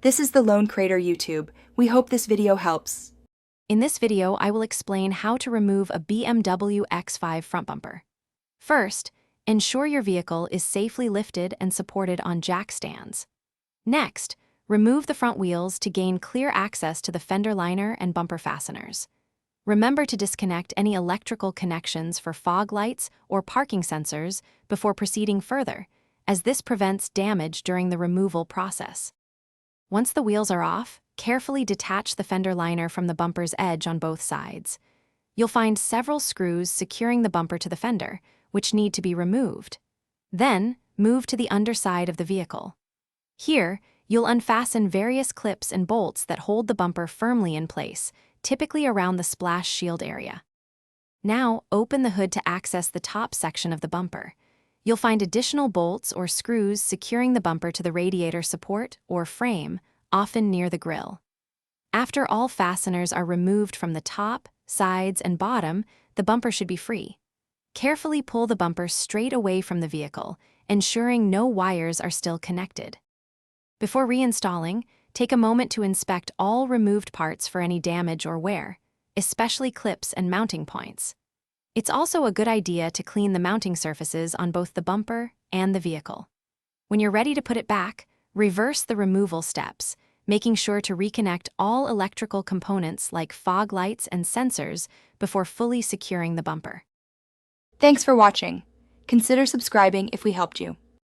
This is the Lone Crater YouTube. We hope this video helps. In this video, I will explain how to remove a BMW X5 front bumper. First, ensure your vehicle is safely lifted and supported on jack stands. Next, remove the front wheels to gain clear access to the fender liner and bumper fasteners. Remember to disconnect any electrical connections for fog lights or parking sensors before proceeding further, as this prevents damage during the removal process. Once the wheels are off, carefully detach the fender liner from the bumper's edge on both sides. You'll find several screws securing the bumper to the fender, which need to be removed. Then, move to the underside of the vehicle. Here, you'll unfasten various clips and bolts that hold the bumper firmly in place, typically around the splash shield area. Now, open the hood to access the top section of the bumper. You'll find additional bolts or screws securing the bumper to the radiator support or frame, often near the grille. After all fasteners are removed from the top, sides, and bottom, the bumper should be free. Carefully pull the bumper straight away from the vehicle, ensuring no wires are still connected. Before reinstalling, take a moment to inspect all removed parts for any damage or wear, especially clips and mounting points. It's also a good idea to clean the mounting surfaces on both the bumper and the vehicle. When you're ready to put it back, reverse the removal steps, making sure to reconnect all electrical components like fog lights and sensors before fully securing the bumper. Thanks for watching. Consider subscribing if we helped you.